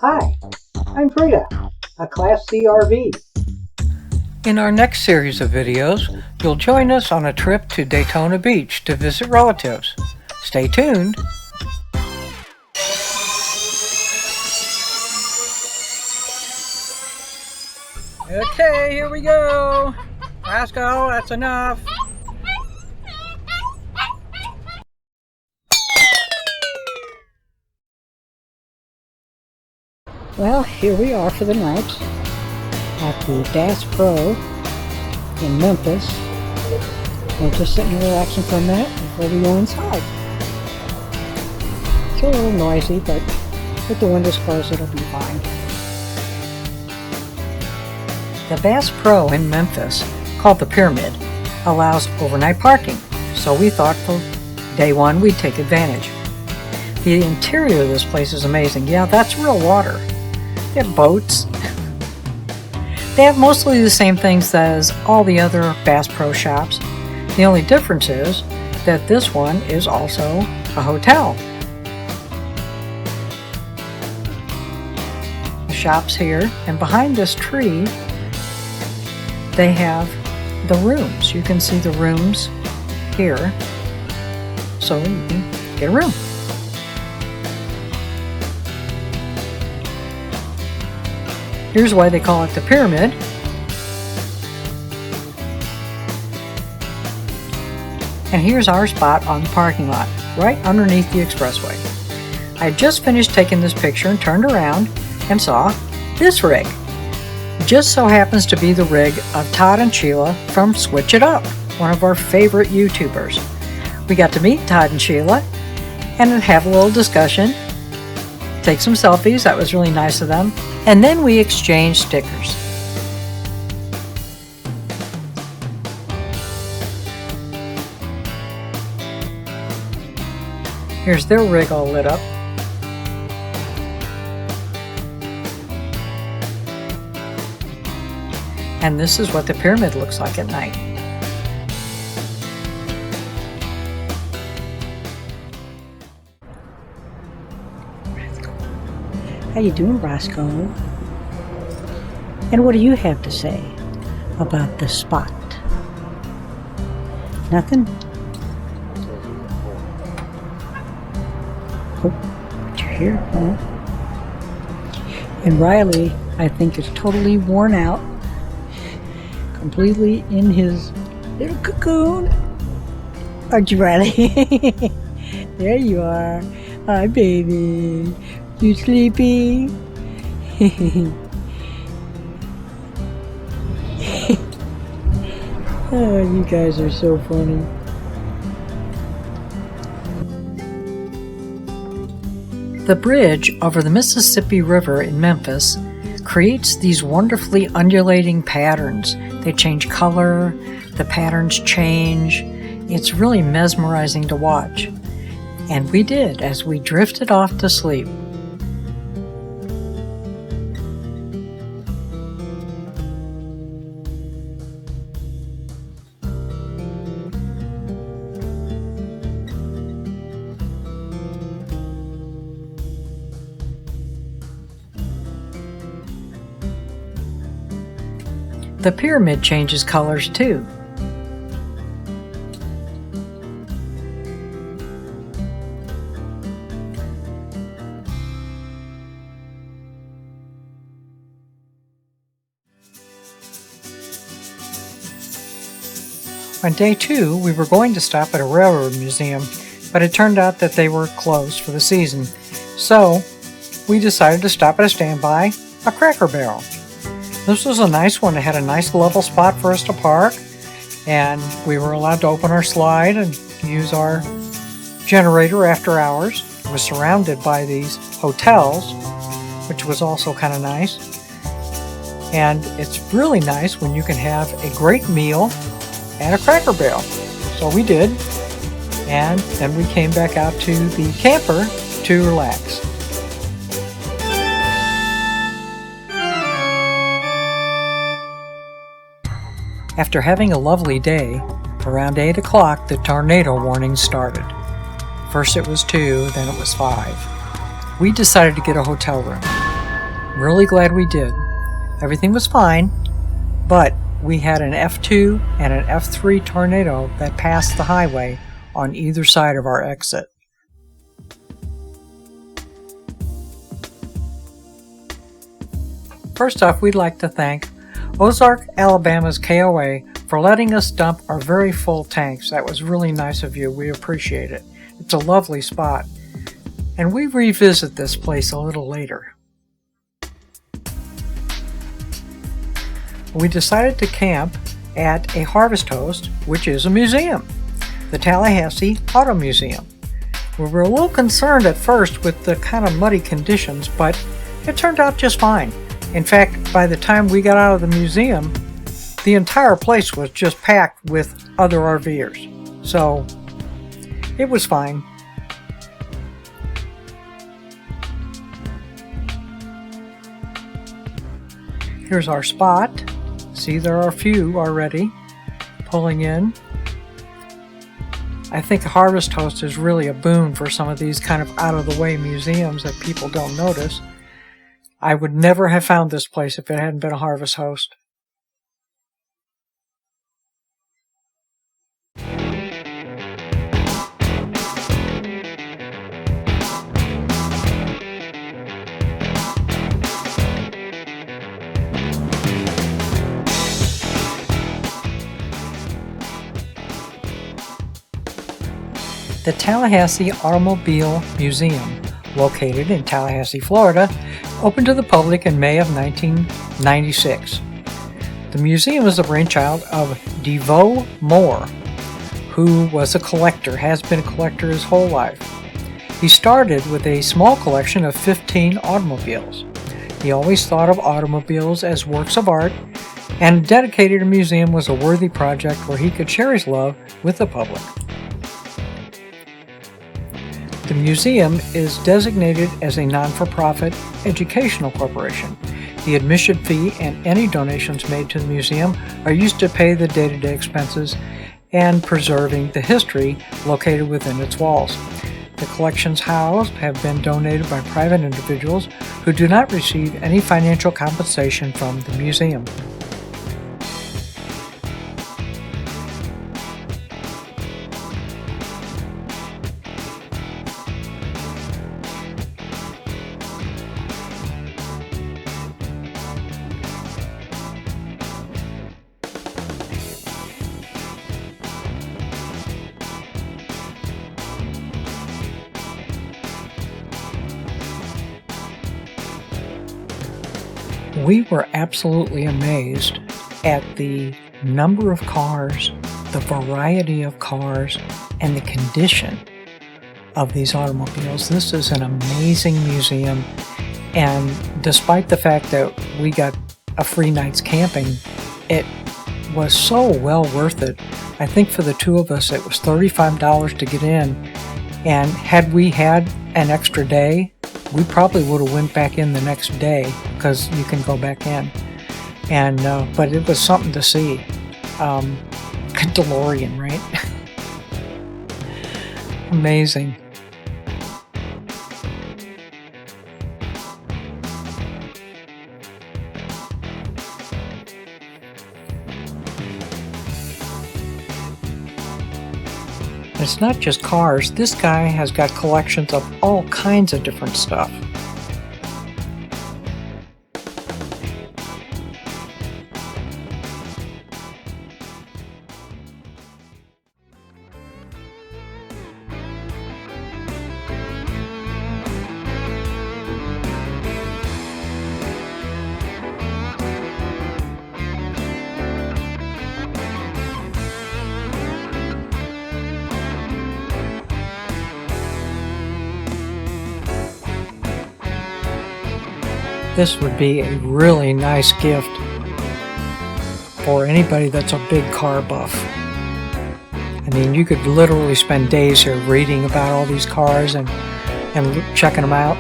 Hi, I'm Frida, a Class C RV. In our next series of videos, you'll join us on a trip to Daytona Beach to visit relatives. Stay tuned! Okay, here we go! Roscoe, that's enough! Well, here we are for the night at the Bass Pro in Memphis. We're just sitting here relaxing for a minute before we go inside. It's a little noisy, but with the windows closed it'll be fine. The Bass Pro in Memphis, called the Pyramid, allows overnight parking, so we thought for day one we'd take advantage. The interior of this place is amazing. Yeah, that's real water. They have boats. They have mostly the same things as all the other Bass Pro shops. The only difference is that this one is also a hotel. The shop's here, and behind this tree they have the rooms. You can see the rooms here, so you can get a room. Here's why they call it the Pyramid. And here's our spot on the parking lot, right underneath the expressway. I just finished taking this picture and turned around and saw this rig. Just so happens to be the rig of Todd and Sheila from Switch It Up, one of our favorite YouTubers. We got to meet Todd and Sheila and have a little discussion, take some selfies. That was really nice of them. And then we exchanged stickers. Here's their rig all lit up. And this is what the Pyramid looks like at night. How you doing, Roscoe? And what do you have to say about this spot? Nothing? Oh, but you're here, huh? And Riley, I think, is totally worn out, completely in his little cocoon. Aren't you, Riley? There you are. Hi, baby. You sleepy? Oh, you guys are so funny. The bridge over the Mississippi River in Memphis creates these wonderfully undulating patterns. They change color, the patterns change. It's really mesmerizing to watch. And we did as we drifted off to sleep. The Pyramid changes colors too. On day 2, we were going to stop at a railroad museum, but it turned out that they were closed for the season. So, we decided to stop at a standby, a Cracker Barrel. This was a nice one. It had a nice level spot for us to park, and we were allowed to open our slide and use our generator after hours. It was surrounded by these hotels, which was also kind of nice. And it's really nice when you can have a great meal at a Cracker Barrel. So we did, and then we came back out to the camper to relax. After having a lovely day, around 8 o'clock the tornado warning started. First it was 2, then it was 5. We decided to get a hotel room. Really glad we did. Everything was fine, but we had an F2 and an F3 tornado that passed the highway on either side of our exit. First off, we'd like to thank Ozark, Alabama's KOA for letting us dump our very full tanks. That was really nice of you. We appreciate it. It's a lovely spot. And we revisit this place a little later. We decided to camp at a harvest host, which is a museum, the Tallahassee Auto Museum. We were a little concerned at first with the kind of muddy conditions, but it turned out just fine. In fact, by the time we got out of the museum, the entire place was just packed with other RVers. So it was fine. Here's our spot. See, there are a few already pulling in. I think Harvest Host is really a boon for some of these kind of out-of-the-way museums that people don't notice. I would never have found this place if it hadn't been a Harvest Host. The Tallahassee Automobile Museum, located in Tallahassee, Florida, opened to the public in May of 1996. The museum is the brainchild of DeVoe Moore, who was a collector, has been a collector his whole life. He started with a small collection of 15 automobiles. He always thought of automobiles as works of art, and dedicated a museum was a worthy project where he could share his love with the public. The museum is designated as a non-for-profit educational corporation. The admission fee and any donations made to the museum are used to pay the day-to-day expenses and preserving the history located within its walls. The collections housed have been donated by private individuals who do not receive any financial compensation from the museum. We were absolutely amazed at the number of cars, the variety of cars, and the condition of these automobiles. This is an amazing museum, and despite the fact that we got a free night's camping, it was so well worth it. I think for the two of us it was $35 to get in, and had we had an extra day, we probably would have went back in the next day because you can go back in. And but it was something to see. DeLorean, right? Amazing. It's not just cars. This guy has got collections of all kinds of different stuff. This would be a really nice gift for anybody that's a big car buff. I mean, you could literally spend days here reading about all these cars and checking them out.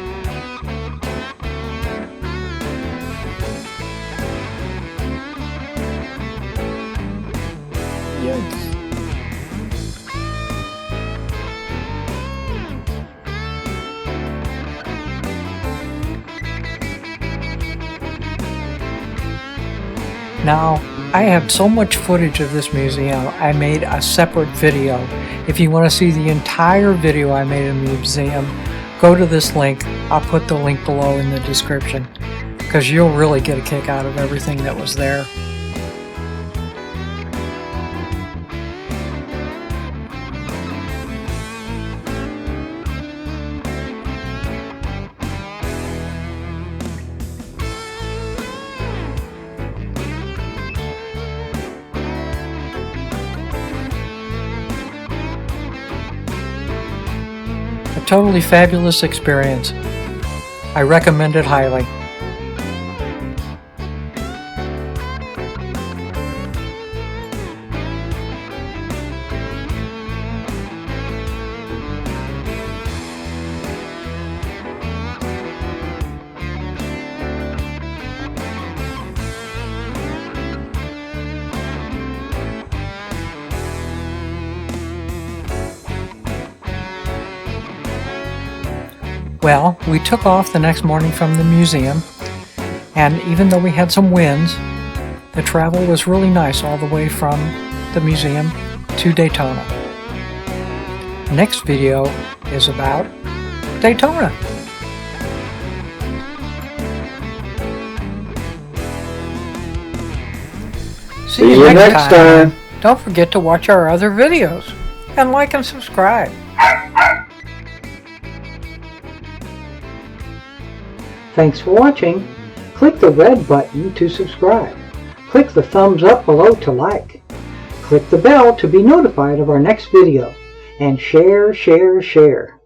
Now, I have so much footage of this museum, I made a separate video. If you want to see the entire video I made in the museum, go to this link. I'll put the link below in the description, because you'll really get a kick out of everything that was there. A totally fabulous experience. I recommend it highly. Well, we took off the next morning from the museum, and even though we had some winds, the travel was really nice all the way from the museum to Daytona. Next video is about Daytona. See you next time. Don't forget to watch our other videos and like and subscribe. Thanks for watching. Click the red button to subscribe. Click the thumbs up below to like. Click the bell to be notified of our next video. And share, share, share.